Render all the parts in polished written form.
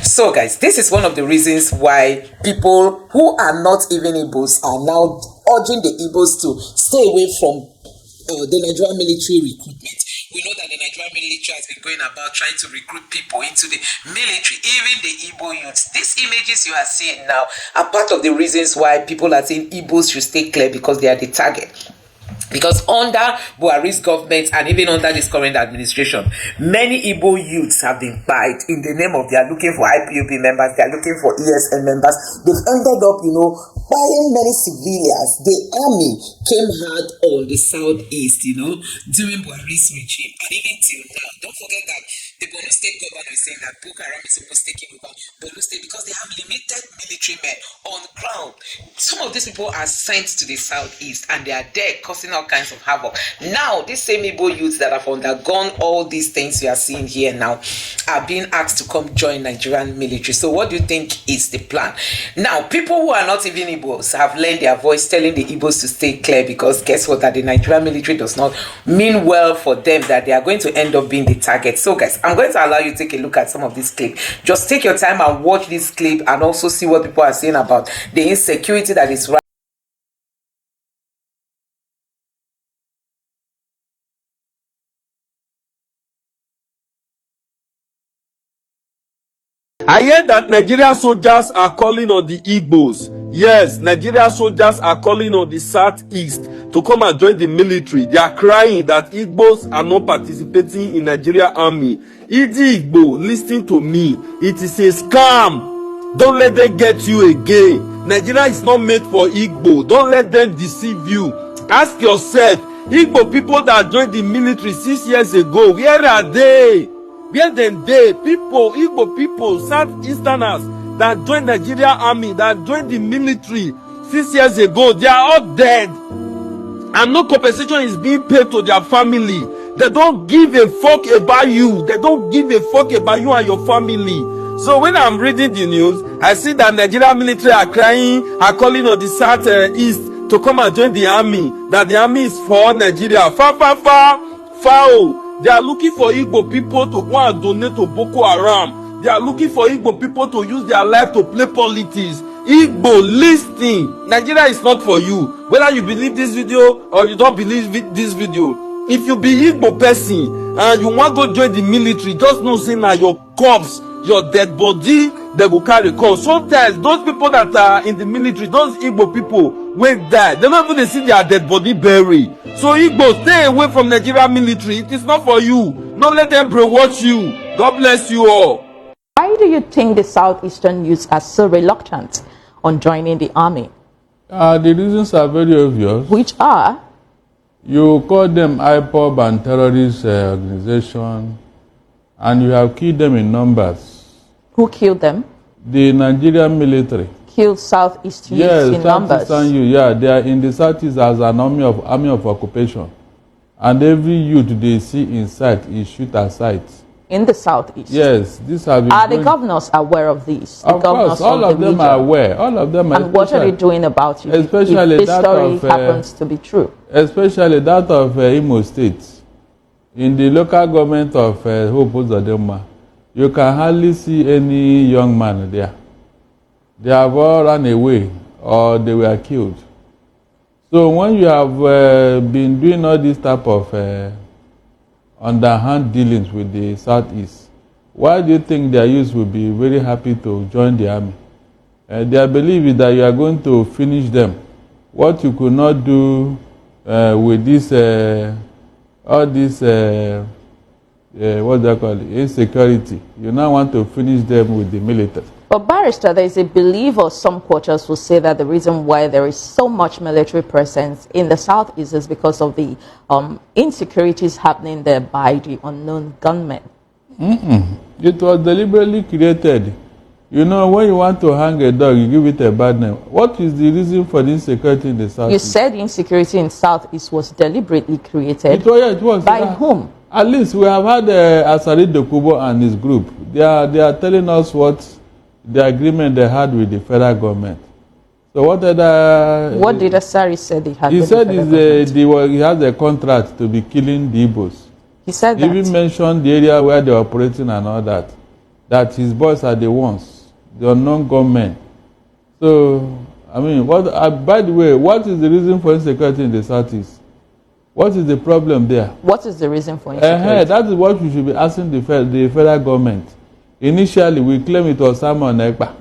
So guys, this is one of the reasons why people who are not even Igbos are now urging the Igbos to stay away from the Nigerian military recruitment. We know that the Nigerian military has been going about trying to recruit people into the military, even the Igbo youths. These images you are seeing now are part of the reasons why people are saying Igbos should stay clear, because they are the target. Because under Buhari's government and even under this current administration, many Igbo youths have been buyed in the name of they are looking for IPOB members, they are looking for ESN members. They've ended up, buying many civilians. The army came hard on the southeast, during Buhari's regime, and even till now. Don't forget that the Borno State governor is saying that Boko Haram is supposed to take over Borno State because they have limited military men on ground. Some of these people are sent to the southeast and they are there causing all kinds of havoc. Now, these same Igbo youths that have undergone all these things we are seeing here now are being asked to come join Nigerian military. So what do you think is the plan? Now, people who are not even Igbos have lent their voice telling the Igbos to stay clear, because guess what? That the Nigerian military does not mean well for them, that they are going to end up being the target. So guys, I'm going to allow you to take a look at some of this clip. Just take your time and watch this clip and also see what people are saying about the insecurity that is right. I hear that Nigerian soldiers are calling on the Igbos. Yes, Nigerian soldiers are calling on the Southeast to come and join the military. They are crying that Igbos are not participating in Nigerian army. Igbo, listen to me. It is a scam. Don't let them get you again. Nigeria is not made for Igbo. Don't let them deceive you. Ask yourself, Igbo people that joined the military 6 years ago, where are they? Where them they? People, Igbo people, Southeasterners that joined Nigeria army, that joined the military 6 years ago, they are all dead. And no compensation is being paid to their family. They don't give a fuck about you. They don't give a fuck about you and your family. So when I'm reading the news, I see that Nigerian military are crying, are calling on the Southeast to come and join the army. That the army is for Nigeria. Foul. They are looking for Igbo people to go and donate to Boko Haram. They are looking for Igbo people to use their life to play politics. Igbo, listen. Nigeria is not for you. Whether you believe this video or you don't believe this video. If you be Igbo person and you want to join the military, just know say na your corpse, your dead body, they will carry call. Sometimes those people that are in the military, those Igbo people, when die, they don't even see their dead body buried. So Igbo, stay away from Nigerian military. It is not for you. Don't let them brainwash you. God bless you all. Why do you think the Southeastern youths are so reluctant on joining the army? The reasons are very obvious. Which are? You call them IPOB and terrorist organization, and you have killed them in numbers. Who killed them? The Nigerian military. Killed Southeast youths in numbers? Yes, they are in the Southeast as an army of occupation. And every youth they see in sight is shoot at sight. In the Southeast? Yes, this have been. Are the governors aware of this? Of course, all of them are aware. All of them are. And what are they doing about it? Especially if this that story of, happens to be true. Especially that of Imo State. In the local government of Hope Uzodinma, you can hardly see any young man there. They have all run away or they were killed. So when you have been doing all this type of underhand dealings with the Southeast, why do you think their youth will be very happy to join the army? Their belief is that you are going to finish them. What you could not do with this, all this, what do they call it, insecurity, you now want to finish them with the military. But Barrister, there is a belief, or some quarters will say that the reason why there is so much military presence in the Southeast is because of the insecurities happening there by the unknown gunmen. It was deliberately created. You know, when you want to hang a dog, you give it a bad name. What is the reason for the insecurity in the Southeast? You said insecurity in Southeast was deliberately created. It was. By whom? At least we have had Asari Dokubo and his group. They are telling us what the agreement they had with the federal government. So what did Asari say they had? He said he has a contract to be killing the Igbos. He said that. He even mentioned the area where they are operating and all that. that his boys are the ones, the unknown gunmen. So, I mean, by the way, what is the reason for insecurity in the Southeast? What is the problem there? What is the reason for insecurity? That is what we should be asking the federal government. Initially, we claim it was Simon Ekpa.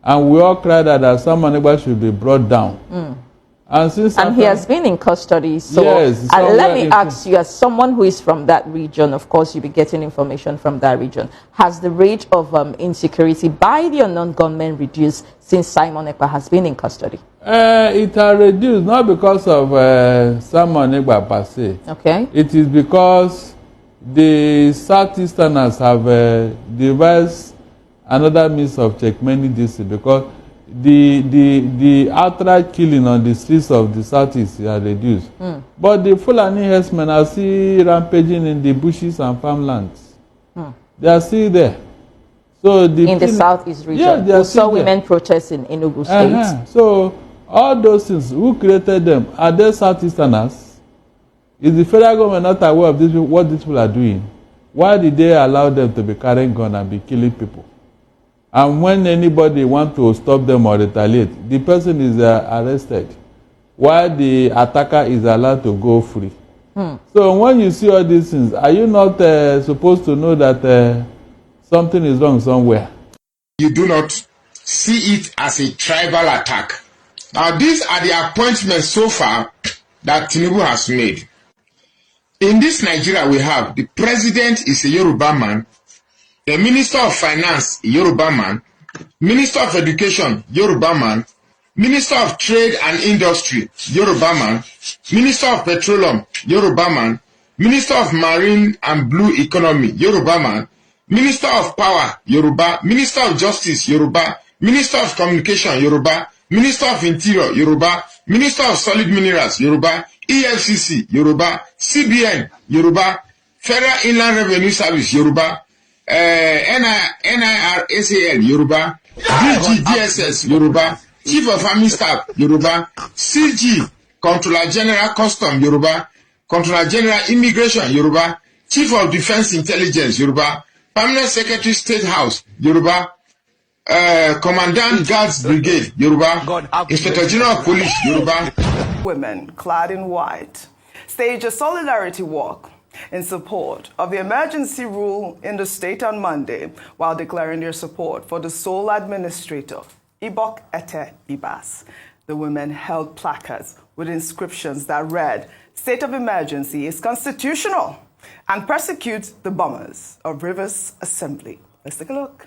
And we all cried that Simon Ekpa should be brought down. And he has been in custody. So yes, let me ask you, as someone who is from that region, of course, you'll be getting information from that region. Has the rate of insecurity by the unknown gunmen reduced since Simon Ekpa has been in custody? It has reduced, not because of Simon Ekpa per se. Okay. It is because the Southeasterners have devised another means of checkmate this, because the outright killing on the streets of the Southeast are reduced. But the Fulani herdsmen are still rampaging in the bushes and farmlands. They are still there. So in the Southeast region, we saw women protest in Enugu State. So all those things, who created them? Are they Southeasterners? Is the federal government not aware of what these people are doing? Why did they allow them to be carrying guns and be killing people? And when anybody wants to stop them or retaliate, the person is arrested, while the attacker is allowed to go free. So when you see all these things, are you not supposed to know that something is wrong somewhere? You do not see it as a tribal attack. Now, these are the appointments so far that Tinubu has made. In this Nigeria we have, the president is a Yoruba man, the Minister of Finance, Yoruba man, Minister of Education, Yoruba man, Minister of Trade and Industry, Yoruba man, Minister of Petroleum, Yoruba man, Minister of Marine and Blue Economy, Yoruba man, Minister of Power, Yoruba, Minister of Justice, Yoruba, Minister of Communication, Yoruba, Minister of Interior, Yoruba, Minister of Solid Minerals, Yoruba, EFCC, Yoruba, CBN, Yoruba, Federal Inland Revenue Service, Yoruba, NIRSAL, Yoruba, DGDSS, Yoruba, Chief of Army Staff, Yoruba, CG, Controller General Custom, Yoruba, Controller General Immigration, Yoruba, Chief of Defense Intelligence, Yoruba, Permanent Secretary State House, Yoruba, Commandant Guards Brigade, Yoruba, Inspector General of Police, Yoruba. Women clad in white stage a solidarity walk in support of the emergency rule in the state on Monday, while declaring their support for the sole administrator, Chibok Ete Ibas. The women held placards with inscriptions that read, "State of emergency is constitutional and persecutes the bombers of Rivers Assembly." Let's take a look.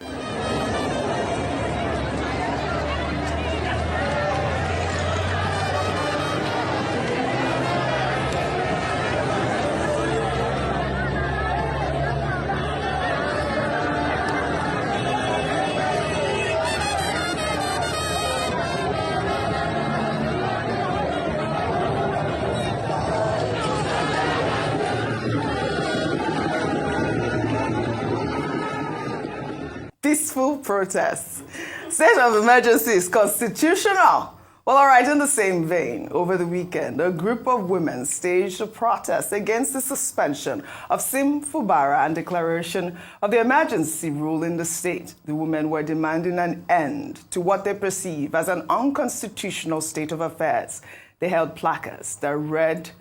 Peaceful protests. State of emergency is constitutional. Well, all right, in the same vein, over the weekend, a group of women staged a protest against the suspension of Sim Fubara and declaration of the emergency rule in the state. The women were demanding an end to what they perceive as an unconstitutional state of affairs. They held placards that read,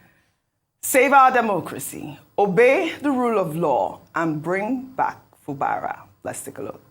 "Save our democracy, obey the rule of law, and bring back Fubara." Let's take a look.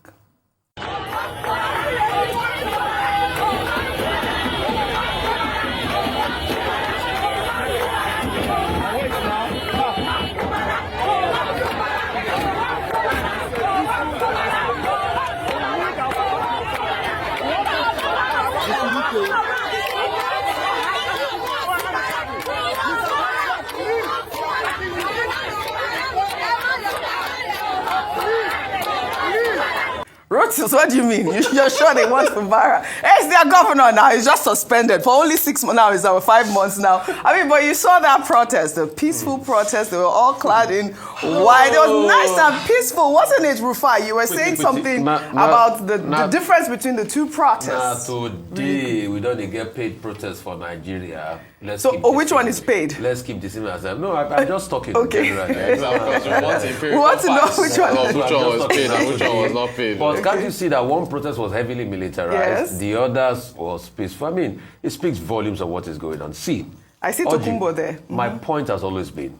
Rotus, what do you mean? You're sure they want Fubara? Hey, it's their governor now. He's just suspended for only 6 months now. It's our 5 months now. I mean, but you saw that protest, the peaceful protest. They were all clad in white. It was nice and peaceful, wasn't it, Rufai? You were saying something about the difference between the two protests. Today, we don't get paid protests for Nigeria. which one is paid? Let's keep this in ourselves. No, I'm just talking. Okay. We want to know which one. Which one was paid and which one was not paid. But can't you see that one protest was heavily militarized? Yes. The others was peaceful. I mean, it speaks volumes of what is going on. See, I see Tokumbo there. My point has always been,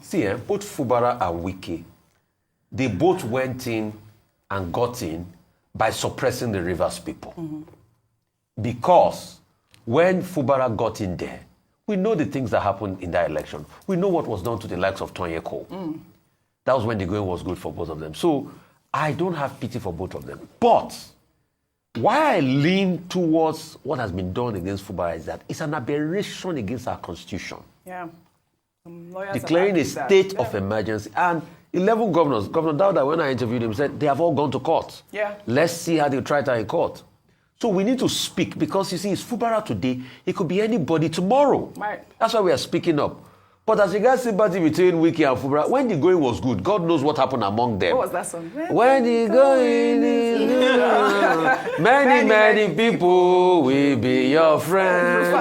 see, both Fubara and Wiki, they both went in and got in by suppressing the Rivers people. Because when Fubara got in there, we know the things that happened in that election. We know what was done to the likes of Tonye Cole. That was when the going was good for both of them. So I don't have pity for both of them. But why I lean towards what has been done against Fubara is that it's an aberration against our constitution. Yeah. Declaring a state of emergency. And 11 governors, Governor Dauda, when I interviewed him, said they have all gone to court. Yeah. Let's see how they try it in court. So we need to speak because, you see, it's Fubara today. It could be anybody tomorrow. Right. That's why we are speaking up. But as regards sympathy between Wiki and Fubara, when the going was good, God knows what happened among them. What was that song? When the going is good, many people will be your friend.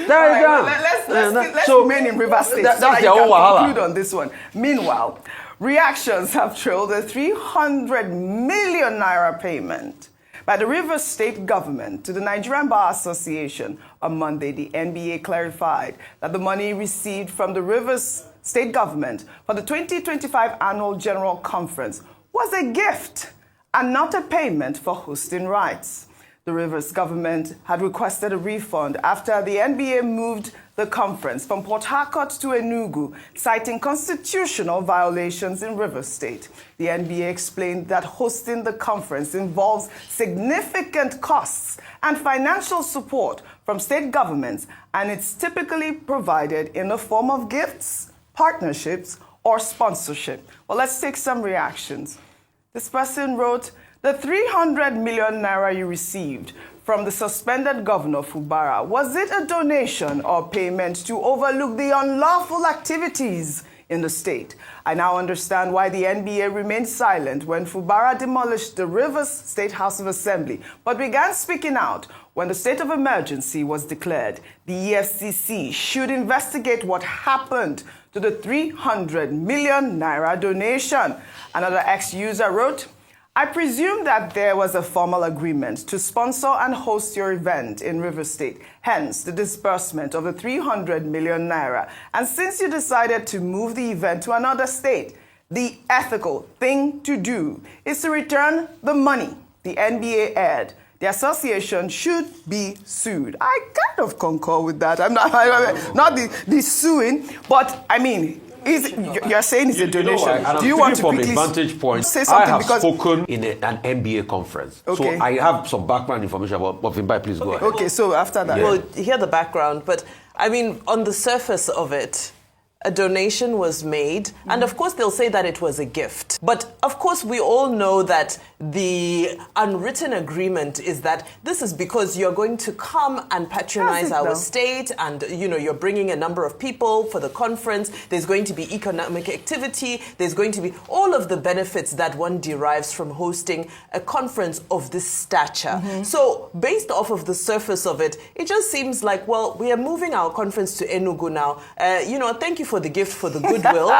Let's remain in River State. That's so their own wahala. Conclude on this one. Meanwhile, reactions have trailed a 300 million naira payment by the Rivers State government to the Nigerian Bar Association. On Monday, the NBA clarified that the money received from the Rivers State government for the 2025 Annual General Conference was a gift and not a payment for hosting rights. The Rivers government had requested a refund after the NBA moved the conference from Port Harcourt to Enugu, citing constitutional violations in Rivers State. The NBA explained that hosting the conference involves significant costs and financial support from state governments, and it's typically provided in the form of gifts, partnerships, or sponsorship. Well, let's take some reactions. This person wrote, "The 300 million naira you received from the suspended governor Fubara, was it a donation or payment to overlook the unlawful activities in the state? I now understand why the NBA remained silent when Fubara demolished the Rivers State House of Assembly, but began speaking out when the state of emergency was declared. The EFCC should investigate what happened to the 300 million naira donation." Another ex-user wrote, "I presume that there was a formal agreement to sponsor and host your event in River State, hence the disbursement of the 300 million naira. And since you decided to move the event to another state, the ethical thing to do is to return the money." The NBA aired. The association should be sued. I kind of concur with that. I'm not the suing, but I mean, you're saying it's a donation. Do you want to from quickly a vantage point? say something? I have because spoken in an NBA conference, Okay. so I have some background information about. But Vimbai, please go ahead. Okay, so after that, Well, hear the background, but I mean, on the surface of it, a donation was made, and of course they'll say that it was a gift. But of course we all know that the unwritten agreement is that this is because you're going to come and patronize our state, and you're bringing a number of people for the conference. There's going to be economic activity. There's going to be all of the benefits that one derives from hosting a conference of this stature. So based off of the surface of it, it just seems like, well, we are moving our conference to Enugu now. Thank you for the gift, for the goodwill.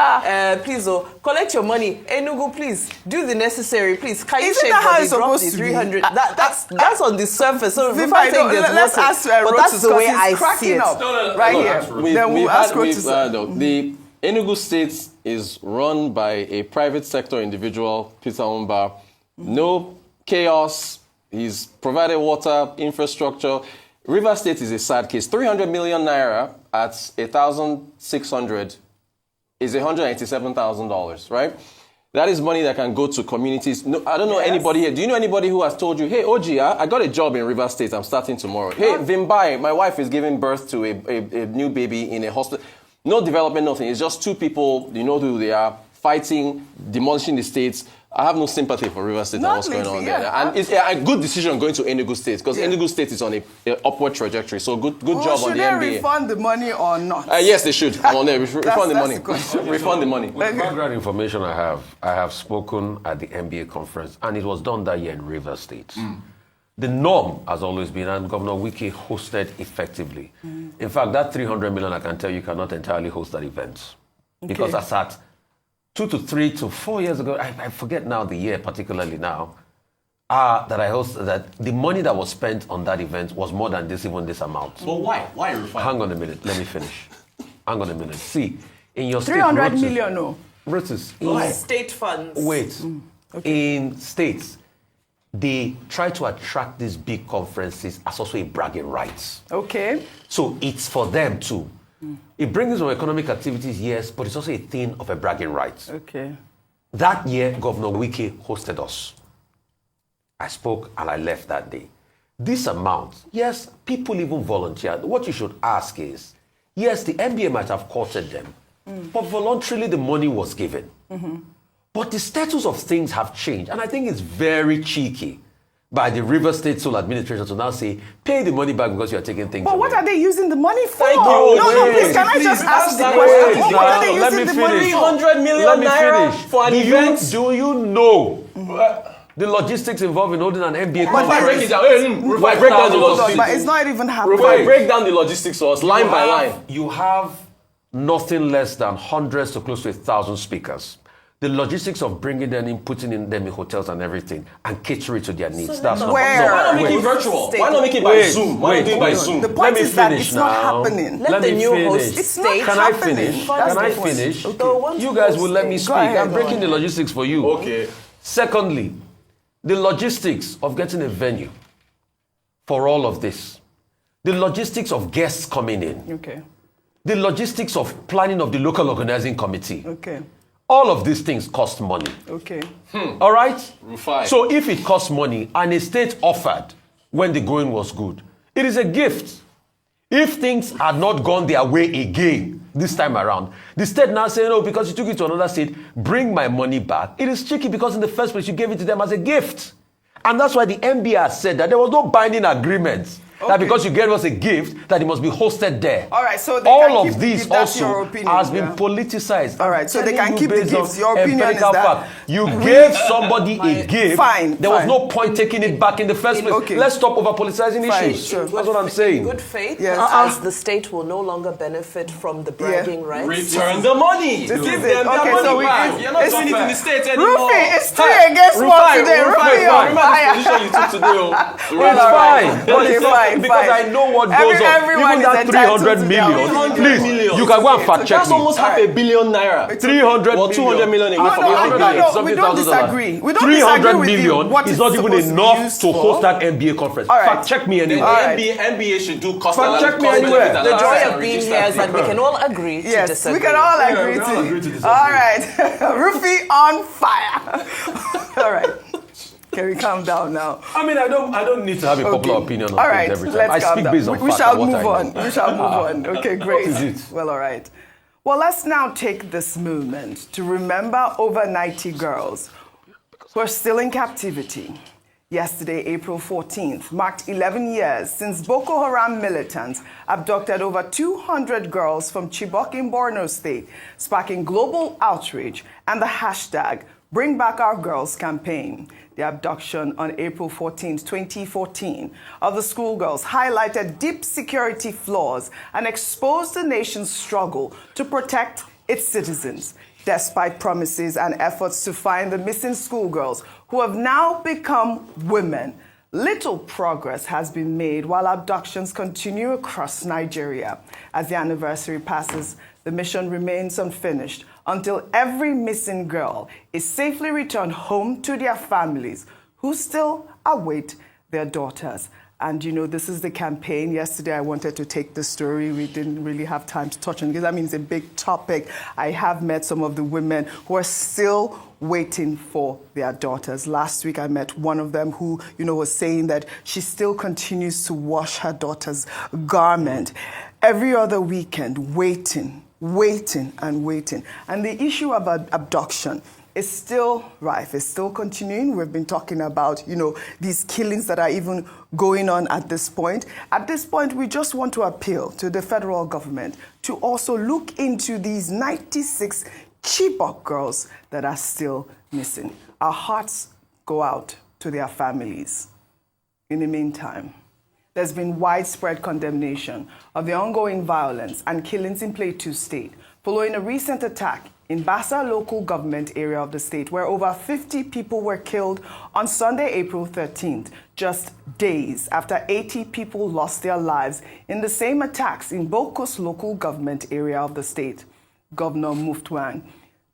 Please, collect your money. Enugu, please, do the necessary, please. Can you Isn't that how it's supposed to be? 300? That's on the surface. So Vimbai, before saying there's let's water, ask but that's the way I see cracking it. up right here. Then we'll ask Rotus. The Enugu State is run by a private sector individual, Peter Umba. No chaos. He's provided water, infrastructure. River State is a sad case. 300 million naira at 1,600 is $187,000, right? That is money that can go to communities. No, I don't know anybody here. Do you know anybody who has told you, hey, Oji, I got a job in River State. I'm starting tomorrow. Hey, Vimbai, my wife is giving birth to a new baby in a hospital. No development, nothing. It's just two people, you know who they are, fighting, demolishing the states. I have no sympathy for River State and what's going on there. And it's a good decision going to Enugu State, because Enugu State is on an upward trajectory. So good job on the NBA. Should they refund the money or not? Yes, they should. I'm on there. Refund the money. Refund the money. With background information I have spoken at the NBA conference, and it was done that year in River State. The norm has always been, and Governor Wike hosted effectively. In fact, that 300 million, I can tell you, cannot entirely host that event. Because as at 2 to 3 to 4 years ago, I forget now the year particularly now, that I hosted, that the money that was spent on that event was more than this, even this amount. But why? Why refine? Hang on a minute, let me finish. Hang on a minute. See, in your state... 300 million, no. Rotus, State funds. wait. In states, they try to attract these big conferences as also a bragging rights. Okay. So it's for them too. It brings some economic activities, yes, but it's also a thing of a bragging rights. Okay. That year, Governor Wike hosted us. I spoke and I left that day. This amount, yes, people even volunteered. What you should ask is, yes, the NBA might have courted them, but voluntarily the money was given. But the status of things have changed, and I think it's very cheeky by the River State Soul Administration to now say, pay the money back because you're taking things away. But what are they using the money for? Thank you. No, please, can I just ask the question? What are they Let using me the money finish. for? 300 million naira for an event. Do you know the logistics involved in holding an NBA But if I break it conference? down, if I break down the Hold on, but logistics, it's not even if I happening. break down the logistics for us, line by line. You have nothing less than hundreds to close to 1,000 speakers. The logistics of bringing them in, putting them in hotels and everything, and catering to their needs. That's not Where? Why not make it virtual? Why not make it by Zoom? Why not do it by Zoom? The point is that it's not happening. Let the new host It's state. not Can I happening. finish? That's Can I the point. finish? Okay. You guys will let me speak. ahead, I'm go breaking on. the logistics for you. Okay. Secondly, the logistics of getting a venue for all of this. The logistics of guests coming in. Okay. The logistics of planning of the local organizing committee. Okay. All of these things cost money. Okay. All right? Rufai. So if it costs money and a state offered when the going was good, it is a gift. If things had not gone their way again this time around, the state now saying, oh, because you took it to another state, bring my money back. It is tricky because in the first place, you gave it to them as a gift. And that's why the NBA said that there was no binding agreement. That because you gave us a gift, that it must be hosted there. All right, so they all can of keep this the gift. That's your also opinion, has been yeah. politicized. All right, so they can Telling keep the based on gifts. Your opinion is empirical that fact. You gave somebody a gift. Fine, There was fine. no point taking it back in the first place. Okay. Let's stop over politicizing Fine, issues. sure. That's what I'm saying. Good faith, Yes. as the state will no longer benefit from the bragging rights. Return the money. This Give is them it. their Okay, money so we back. give- You're not it's doing it in the fair. States anymore. Rufy, it's 3 against 1 today. Rufy, on remember fire. this position you took today. Oh. It's fine. Okay, fine, Because fine. I know what goes on. Everyone Even is that entitled 300 to million. their opinion. Please, you can go and fact check That's me. almost half a billion naira. 300 or 200 million. No, $300 we don't disagree. We don't 300 disagree with you. million What is it's not even supposed to be enough used to for. host that NBA conference. All right. Fact check me The anyway. NBA should do cost Fact analysis. check me anywhere. The joy and of being register here is that we people. can all agree to Yes, disagree. we can all agree we to all agree to disagree. All right. Rufy on fire. All right. Can we calm down now? I mean, I don't need to have a popular Okay. opinion on All things right, every time. let's I calm speak down. based on We fact shall and what move I know. on. We shall move on. Okay, great. What is it? Well, all right. Well, let's now take this moment to remember over 90 girls who are still in captivity. Yesterday, April 14th, marked 11 years since Boko Haram militants abducted over 200 girls from Chibok in Borno State, sparking global outrage and the hashtag Bring Back Our Girls campaign. The abduction on April 14, 2014, of the schoolgirls highlighted deep security flaws and exposed the nation's struggle to protect its citizens, despite promises and efforts to find the missing schoolgirls who have now become women. Little progress has been made while abductions continue across Nigeria. As the anniversary passes, the mission remains unfinished until every missing girl is safely returned home to their families who still await their daughters. And, you know, this is the campaign. Yesterday, I wanted to take the story. We didn't really have time to touch on it because, I mean, it's a big topic. I have met some of the women who are still waiting for their daughters. Last week, I met one of them who, you know, was saying that she still continues to wash her daughter's garment every other weekend, waiting. And the issue about abduction is still rife. It's still continuing. We've been talking about, you know, these killings that are even going on at this point. At this point, we just want to appeal to the federal government to also look into these 96 Chibok girls that are still missing. Our hearts go out to their families. In the meantime, there's been widespread condemnation of the ongoing violence and killings in Plateau State following a recent attack in Bassa local government area of the state, where over 50 people were killed on Sunday, April 13th, just days after 80 people lost their lives in the same attacks in Bokos local government area of the state. Governor Muftwang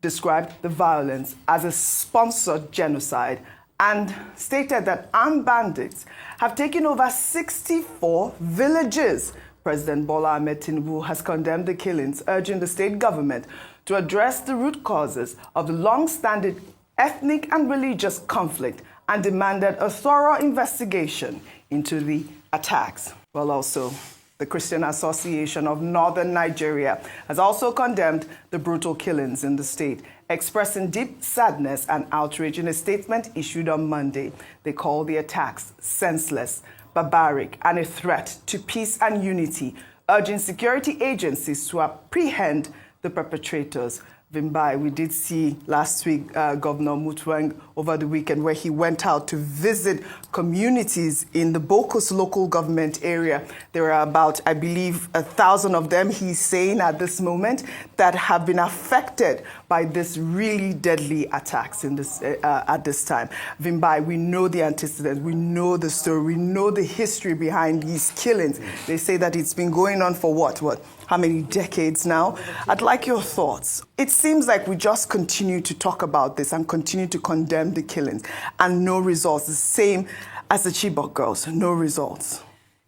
described the violence as a sponsored genocide and stated that armed bandits have taken over 64 villages. President Bola Ahmed Tinubu has condemned the killings, urging the state government to address the root causes of the long-standing ethnic and religious conflict and demanded a thorough investigation into the attacks. Well, also, the Christian Association of Northern Nigeria has also condemned the brutal killings in the state, expressing deep sadness and outrage in a statement issued on Monday. They call the attacks senseless, barbaric, and a threat to peace and unity, urging security agencies to apprehend the perpetrators. Vimbai, we did see last week Governor Mutuang over the weekend where he went out to visit communities in the Bokos local government area. There are about, I believe, 1,000 of them, he's saying at this moment, that have been affected by this really deadly attacks in this, at this time. Vimbai, we know the antecedents, we know the story, we know the history behind these killings. They say that it's been going on for what? How many decades now? I'd like your thoughts. It seems like we just continue to talk about this and continue to condemn the killings and no results. The same as the Chibok girls, no results.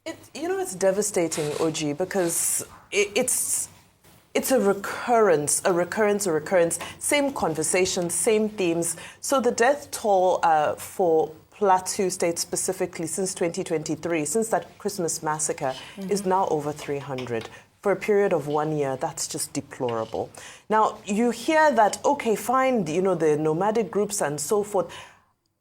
It's devastating, Oji, because it's a recurrence, same conversations, same themes. So the death toll for Plateau State specifically since 2023, since that Christmas massacre, is now over 300. For a period of 1 year, that's just deplorable. Now, you hear that, okay, fine, the nomadic groups and so forth.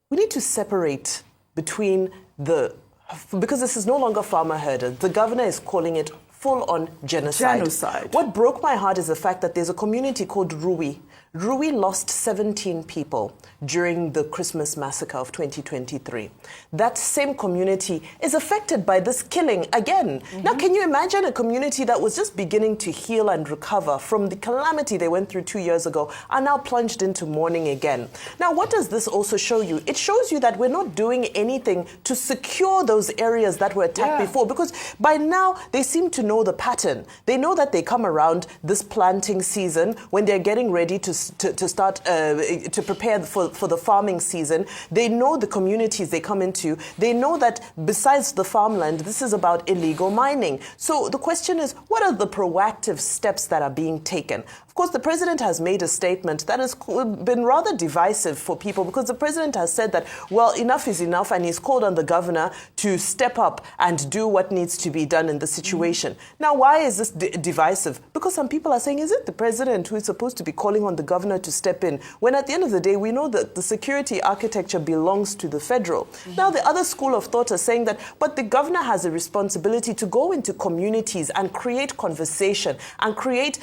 We need to separate between because this is no longer farmer herder. The governor is calling it full-on genocide. What broke my heart is the fact that there's a community called Rui. Rui lost 17 people during the Christmas massacre of 2023. That same community is affected by this killing again. Now, can you imagine a community that was just beginning to heal and recover from the calamity they went through 2 years ago are now plunged into mourning again? Now, what does this also show you? It shows you that we're not doing anything to secure those areas that were attacked before, because by now they seem to know the pattern. They know that they come around this planting season when they're getting ready to start to prepare for the farming season. They know the communities they come into. They know that besides the farmland, this is about illegal mining. So the question is, what are the proactive steps that are being taken? Of course, the president has made a statement that has been rather divisive for people, because the president has said that, well, enough is enough, and he's called on the governor to step up and do what needs to be done in the situation. Now, why is this divisive? Because some people are saying, is it the president who is supposed to be calling on the governor to step in, when at the end of the day, we know that the security architecture belongs to the federal. Now, the other school of thought is saying that, but the governor has a responsibility to go into communities and create conversation and create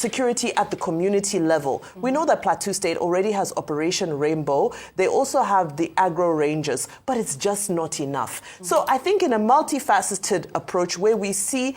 security at the community level. We know that Plateau State already has Operation Rainbow. They also have the agro rangers, but it's just not enough. So I think in a multifaceted approach where we see,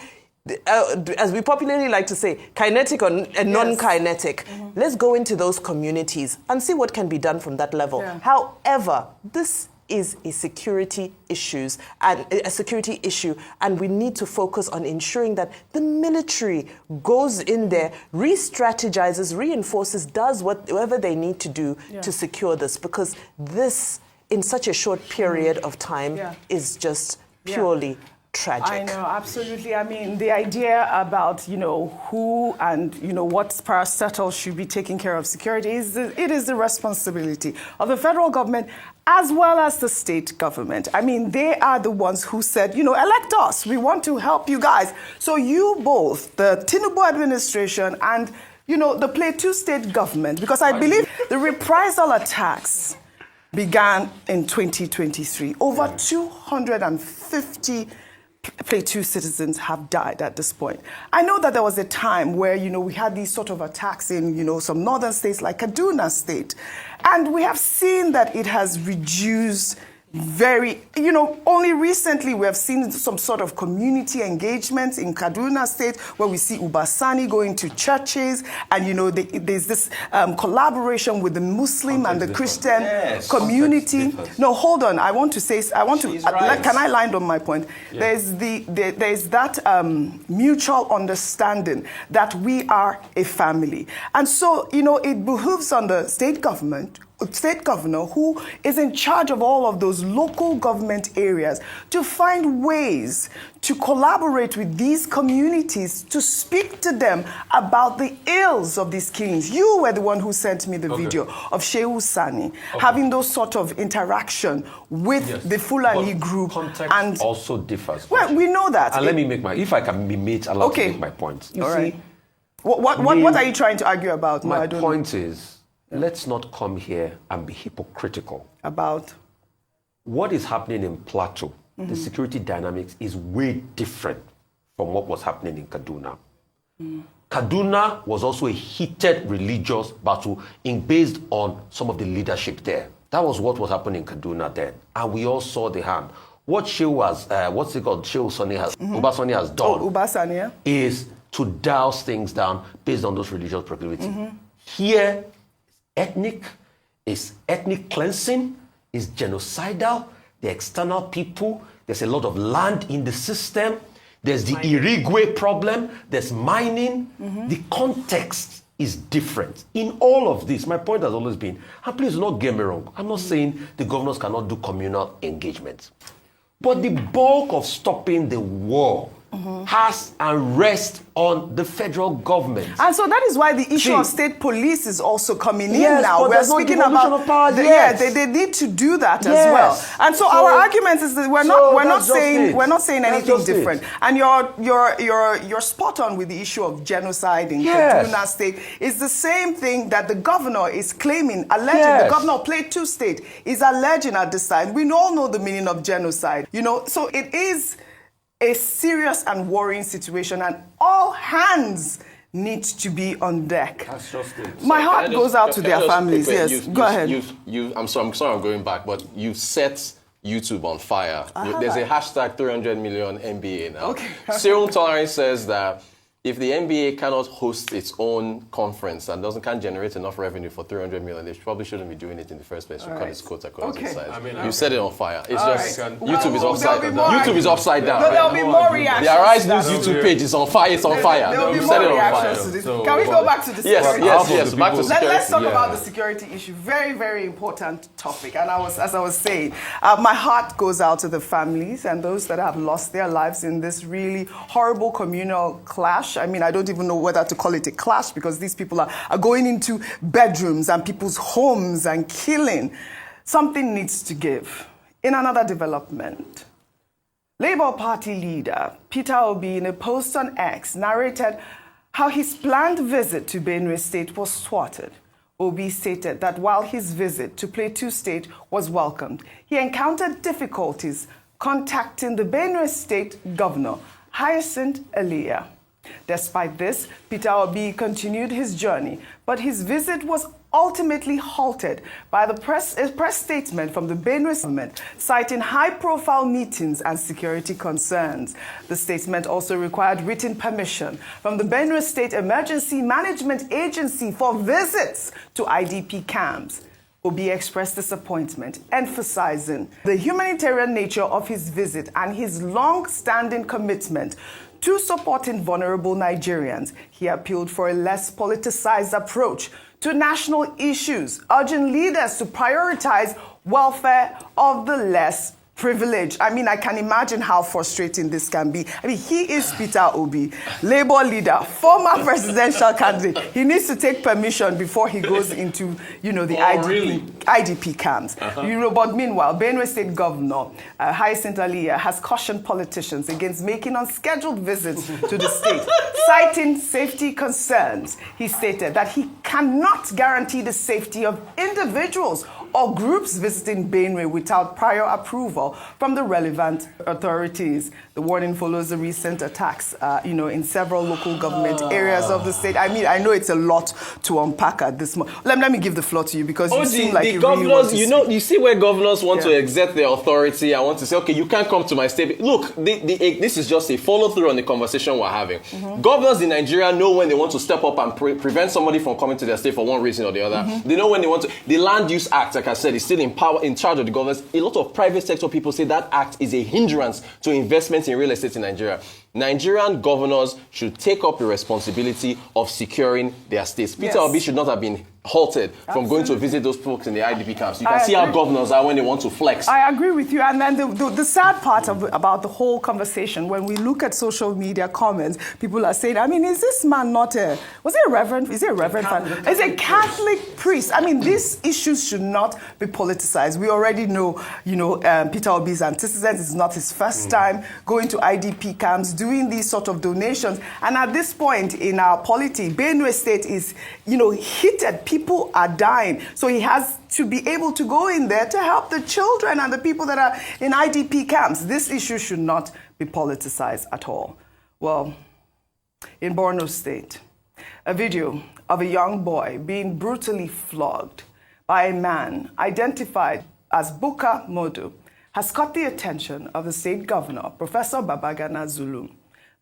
as we popularly like to say, kinetic and non-kinetic, let's go into those communities and see what can be done from that level. However, this is a security issue, and we need to focus on ensuring that the military goes in there, re-strategizes, reinforces, does whatever they need to do to secure this, because this, in such a short period of time, is just purely tragic. I know, absolutely. I mean, the idea about, who and, what parastatals should be taking care of security is the responsibility of the federal government as well as the state government. I mean, they are the ones who said, elect us. We want to help you guys. So you both, the Tinubu administration and, the Plateau State government, because I believe the reprisal attacks began in 2023. Over 250 Plateau citizens have died at this point. I know that there was a time where, we had these sort of attacks in, some northern states like Kaduna State. And we have seen that it has reduced only recently we have seen some sort of community engagement in Kaduna State where we see Ubasani going to churches and, there's this collaboration with the Muslim and the Christian community. No, hold on. Can I land on my point? Yes. There's that mutual understanding that we are a family. And so, it behooves on the state governor who is in charge of all of those local government areas to find ways to collaborate with these communities to speak to them about the ills of these killings. You were the one who sent me the video of Shehu Sani having those sort of interaction with the Fulani group. Context and also differs. Well, we know that. And let me make if I can be allowed to make my point. You see, what are you trying to argue about? My point is, let's not come here and be hypocritical. About? What is happening in Plateau, the security dynamics is way different from what was happening in Kaduna. Kaduna was also a heated religious battle based on some of the leadership there. That was what was happening in Kaduna then. And we all saw the hand. What Shehu Sani has, Ubasani has done is to douse things down based on those religious proclivities. Here, ethnic cleansing, is genocidal. The external people, there's a lot of land in the system. There's the Irigwe problem. There's mining. The context is different. In all of this, my point has always been, and please do not get me wrong, I'm not saying the governors cannot do communal engagement. But the bulk of stopping the war has and rests on the federal government. And so that is why the issue of state police is also coming in now. We're speaking about power. They need to do that as well. And so our argument is that we're not saying anything different. And you're spot on with the issue of genocide in Kaduna State. It's the same thing that the governor is claiming, alleging. The governor of Plateau State is alleging at this time. We all know the meaning of genocide. So it is a serious and worrying situation, and all hands need to be on deck. That's just it. My heart goes out to their families. Yes, go ahead. I'm sorry I'm going back, but you've set YouTube on fire. There's a hashtag 300 million NBA now. Okay. Cyril Tolerance says that if the NBA cannot host its own conference and can't generate enough revenue for 300 million, they probably shouldn't be doing it in the first place. Cut its quota according to size. You set it on fire. It's just YouTube is upside down. YouTube is upside down. There'll be more reactions. The Arise News YouTube page is on fire. It's on fire. There'll be more reactions to this. Can we go back to the security? Yes. Back to security. Let's talk about the security issue. Very, very important topic. And as I was saying, my heart goes out to the families and those that have lost their lives in this really horrible communal clash. I mean, I don't even know whether to call it a clash because these people are going into bedrooms and people's homes and killing. Something needs to give. In another development, Labour Party leader Peter Obi, in a post on X, narrated how his planned visit to Benue State was thwarted. Obi stated that while his visit to Plateau State was welcomed, he encountered difficulties contacting the Benue State Governor, Hyacinth Elia. Despite this, Peter Obi continued his journey, but his visit was ultimately halted by a press statement from the Benue government, citing high-profile meetings and security concerns. The statement also required written permission from the Benue State Emergency Management Agency for visits to IDP camps. Obi expressed disappointment, emphasizing the humanitarian nature of his visit and his long-standing commitment to supporting vulnerable Nigerians. He appealed for a less politicized approach to national issues, urging leaders to prioritize welfare of the less privileged. I mean, I can imagine how frustrating this can be. I mean, he is Peter Obi, Labour leader, former presidential candidate. He needs to take permission before he goes into, the IDP camps. But meanwhile, Benue State Governor Hyacinth Elia has cautioned politicians against making unscheduled visits to the state, citing safety concerns. He stated that he cannot guarantee the safety of individuals or groups visiting Benue without prior approval from the relevant authorities. The warning follows the recent attacks, in several local government areas of the state. I mean, I know it's a lot to unpack at this moment. Let me give the floor to you because you seem like the you governors, really want to speak. you see where governors want to exert their authority and want to say, okay, you can't come to my state. Look, this is just a follow-through on the conversation we're having. Governors in Nigeria know when they want to step up and prevent somebody from coming to their state for one reason or the other. They know when they want to. The Land Use Act, like I said, is still in charge of the governors. A lot of private sector people say that act is a hindrance to investments in real estate in Nigeria. Nigerian governors should take up the responsibility of securing their states. Peter Obi should not have been halted from going to visit those folks in the IDP camps. You can see how governors are when they want to flex. I agree with you. And then the sad part about the whole conversation, when we look at social media comments, people are saying, I mean, is this man not was he a reverend? Is he a reverend? Is a Catholic priest? I mean, these issues should not be politicized. We already know, Peter Obi's antecedents. It's not his first time going to IDP camps, doing these sort of donations. And at this point in our polity, Benue State is, heated. People are dying. So he has to be able to go in there to help the children and the people that are in IDP camps. This issue should not be politicized at all. Well, in Borno State, a video of a young boy being brutally flogged by a man identified as Buka Modu has caught the attention of the state governor, Professor Babagana Zulum.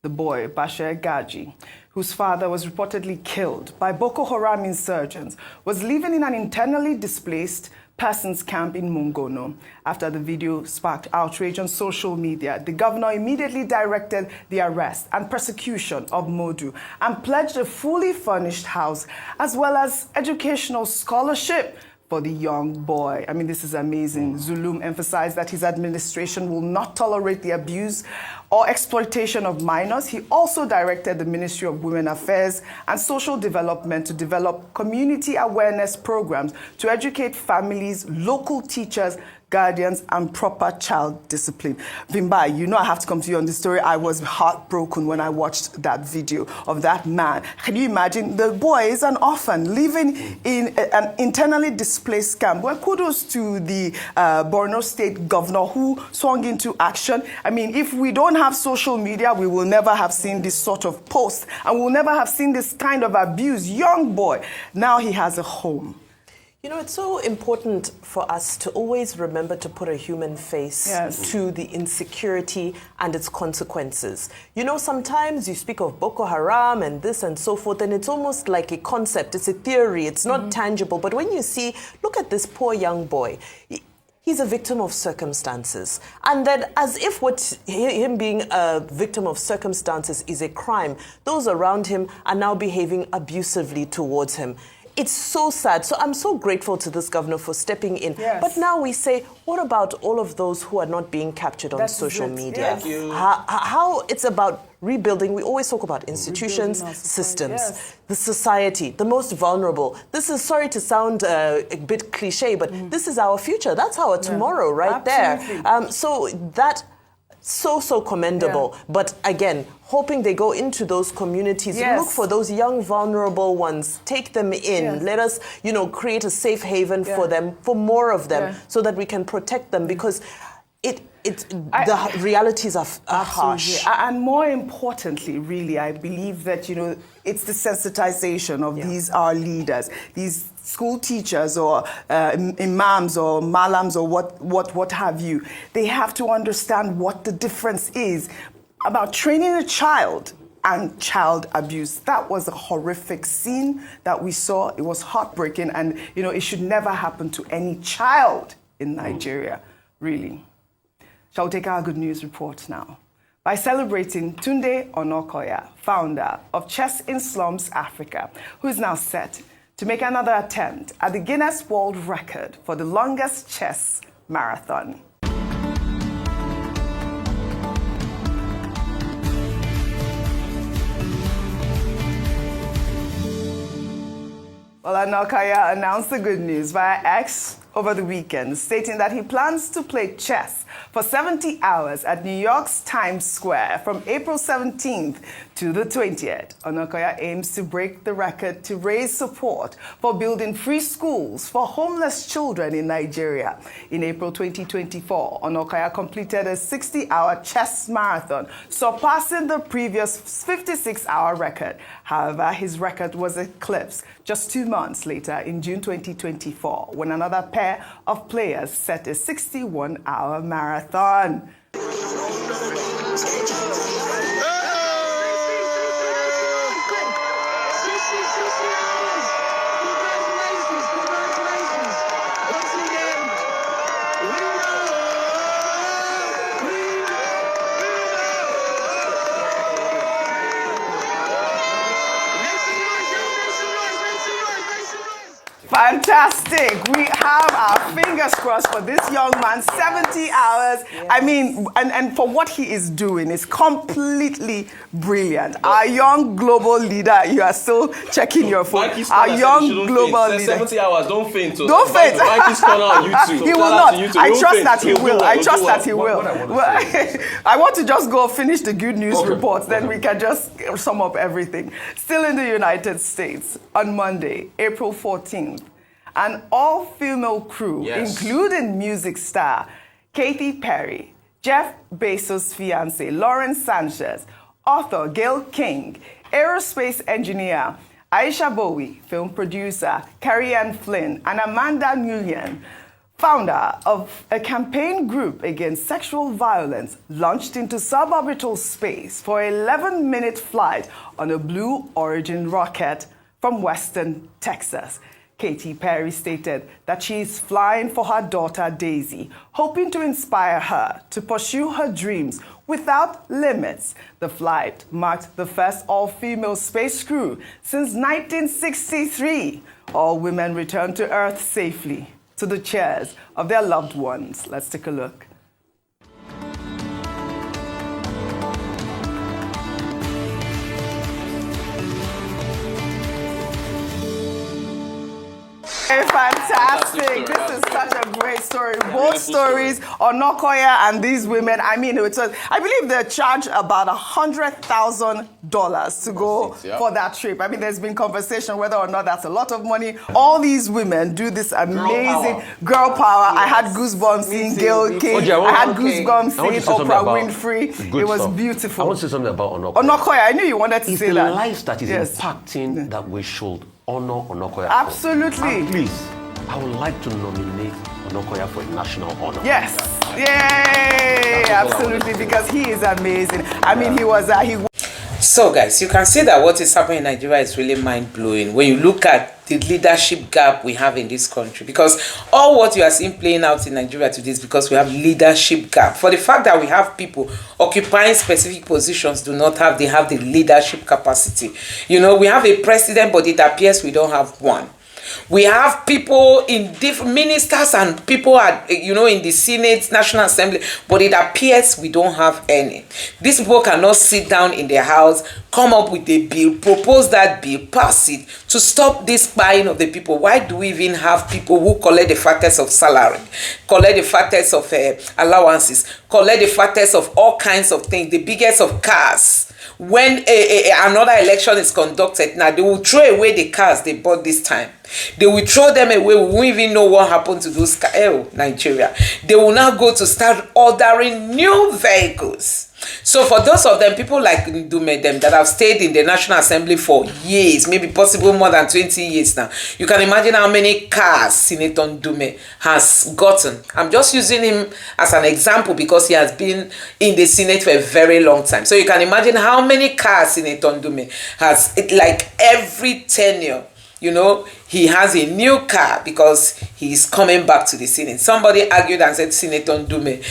The boy, Bashir Gaji, whose father was reportedly killed by Boko Haram insurgents, was living in an internally displaced persons camp in Mungono. After the video sparked outrage on social media, the governor immediately directed the arrest and prosecution of Modu and pledged a fully furnished house as well as educational scholarship for the young boy. I mean, this is amazing. Zulum emphasized that his administration will not tolerate the abuse or exploitation of minors. He also directed the Ministry of Women Affairs and Social Development to develop community awareness programs to educate families, local teachers, guardians, and proper child discipline. Vimba, I have to come to you on this story. I was heartbroken when I watched that video of that man. Can you imagine? The boy is an orphan living in an internally displaced camp. Well, kudos to the Borno State governor who swung into action. I mean, if we don't have social media, we will never have seen this sort of post, and we'll never have seen this kind of abuse. Young boy, now he has a home. It's so important for us to always remember to put a human face to the insecurity and its consequences. Sometimes you speak of Boko Haram and this and so forth, and it's almost like a concept, it's a theory, it's not tangible. But when you look at this poor young boy, he's a victim of circumstances. And then as if him being a victim of circumstances is a crime, those around him are now behaving abusively towards him. It's so sad. So I'm so grateful to this governor for stepping in. Yes. But now we say, what about all of those who are not being captured on social media? Yes. Thank you. How it's about rebuilding. We always talk about institutions, systems, the society, the most vulnerable. This is, sorry to sound a bit cliche, but this is our future. That's our tomorrow right Absolutely. there. So that... So commendable. But again, hoping they go into those communities, look for those young, vulnerable ones, take them in, let us, create a safe haven for them, for more of them, so that we can protect them, because the realities are harsh. And more importantly, really, I believe that, it's the sensitization of these our leaders, these school teachers or imams or malams or what have you. They have to understand what the difference is about training a child and child abuse. That was a horrific scene that we saw. It was heartbreaking, and it should never happen to any child in Nigeria, really. Shall we take our good news report now? By celebrating Tunde Onokoya, founder of Chess in Slums Africa, who is now set to make another attempt at the Guinness World Record for the longest chess marathon. Well, Onokoya announced the good news via X over the weekend, stating that he plans to play chess for 70 hours at New York's Times Square from April 17th to the 20th, Onokoya aims to break the record to raise support for building free schools for homeless children in Nigeria. In April 2024, Onokoya completed a 60-hour chess marathon, surpassing the previous 56-hour record. However, his record was eclipsed just 2 months later in June 2024, when another pair of players set a 61-hour marathon. Fantastic. We have our fingers crossed for this young man. 70 hours. Yes. I mean, and for what he is doing is completely brilliant. Our young global leader, you are still checking your phone. Our young global leader. 70 hours, don't faint. Don't faint. Mikey's corner on YouTube. He will not. I trust that he will. I trust that he will. I want to just go finish the good news reports, then we can just sum up everything. Still in the United States, on Monday, April 14th, an all-female crew, including music star Katy Perry, Jeff Bezos' fiancée Lauren Sanchez, author Gayle King, aerospace engineer Aisha Bowie, film producer Carrie Ann Flynn, and Amanda Nguyen, founder of a campaign group against sexual violence, launched into suborbital space for an 11-minute flight on a Blue Origin rocket from Western Texas. Katy Perry stated that she is flying for her daughter Daisy, hoping to inspire her to pursue her dreams without limits. The flight marked the first all-female space crew since 1963. All women returned to Earth safely to the cheers of their loved ones. Let's take a look. Fantastic. This is such a great story. Both stories, Onokoya and these women, I mean, I believe they charge about $100,000 to go for that trip. I mean, there's been conversation whether or not that's a lot of money. All these women do this amazing girl power. I had goosebumps seeing Gayle King. I had goosebumps seeing Oprah Winfrey. It was beautiful. I want to say something about Onokoya. Onokoya, I knew you wanted to say that. It's the life that is impacting that we should honor Onokoya. Absolutely. And please, I would like to nominate Onokoya for a national honor. Yes. Yay! Absolutely, because he is amazing. I mean, he was. So, guys, you can see that what is happening in Nigeria is really mind-blowing when you look at the leadership gap we have in this country. Because all what you are seeing playing out in Nigeria today is because we have leadership gap. For the fact that we have people occupying specific positions they have the leadership capacity. You know, we have a president, but it appears we don't have one. We have people in different ministers and people in the Senate, National Assembly, but it appears we don't have any. These people cannot sit down in their house, come up with a bill, propose that bill, pass it to stop this buying of the people. Why do we even have people who collect the fattest of salary, collect the fattest of allowances, collect the fattest of all kinds of things, the biggest of cars? When another election is conducted, now they will throw away the cars they bought this time. They will throw them away. We won't even know what happened to those cars. Nigeria. They will now go to start ordering new vehicles. So for those of them, people like Ndume, them that have stayed in the National Assembly for years, maybe possible more than 20 years now, you can imagine how many cars Senator Ndume has gotten. I'm just using him as an example because he has been in the Senate for a very long time. So you can imagine how many cars Senator Ndume has, like every tenure. You know, he has a new car because he's coming back to the Senate. Somebody argued and said Senator Ndume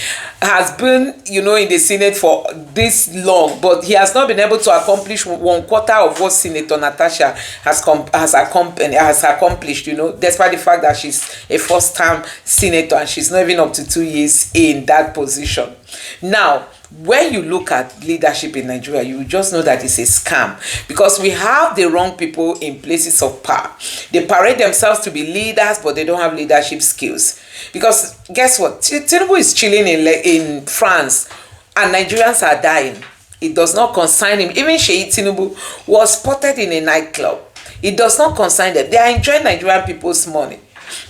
has been, in the Senate for this long, but he has not been able to accomplish 1/4 of what Senator Natasha has accomplished, despite the fact that she's a first-time senator and she's not even up to 2 years in that position. Now, when you look at leadership in Nigeria, you just know that it's a scam because we have the wrong people in places of power. They parade themselves to be leaders, but they don't have leadership skills. Because guess what? Tinubu is chilling in France and Nigerians are dying. It does not concern him. Even Sheyi Tinubu was spotted in a nightclub. It does not concern them. They are enjoying Nigerian people's money.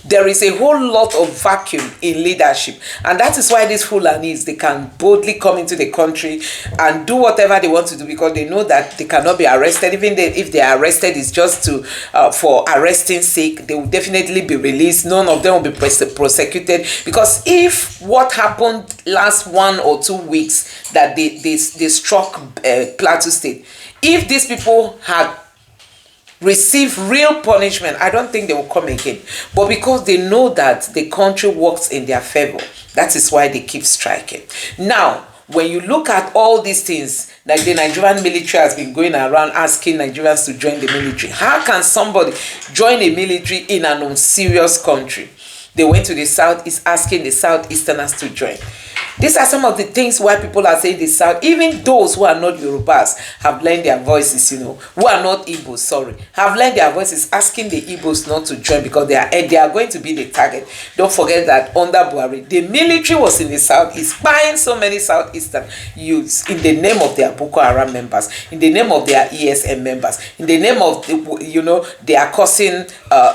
There is a whole lot of vacuum in leadership, and that is why these Fulanis, they can boldly come into the country and do whatever they want to do, because they know that they cannot be arrested. Even if they are arrested, it's just to for arresting sake. They will definitely be released. None of them will be prosecuted, because if what happened last 1 or 2 weeks that they struck Plateau State, if these people had receive real punishment, I don't think they will come again. But because they know that the country works in their favor, that is why they keep striking. Now, when you look at all these things, like the Nigerian military has been going around asking Nigerians to join the military. How can somebody join a military in an unserious country? They went to the Southeast asking the Southeasterners to join. These are some of the things why people are saying the South, even those who are not Yorubas have lent their voices, who are not Igbos, sorry, have lent their voices asking the Igbos not to join, because they are going to be the target. Don't forget that under Buhari, the military was in the Southeast, buying so many Southeastern youths in the name of their Boko Haram members, in the name of their ESM members, in the name of, they are causing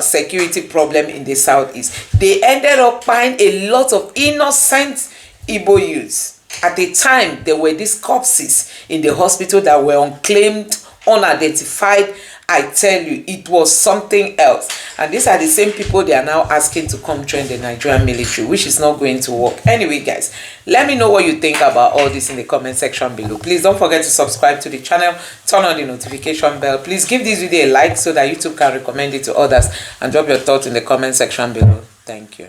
security problem in the Southeast. They ended up buying a lot of innocent Igbo youths. At the time, there were these corpses in the hospital that were unclaimed, unidentified. I tell you, it was something else. And these are the same people they are now asking to come join the Nigerian military, which is not going to work. Anyway, guys, let me know what you think about all this in the comment section below. Please don't forget to subscribe to the channel, turn on the notification bell. Please give this video a like so that YouTube can recommend it to others, and drop your thoughts in the comment section below. Thank you.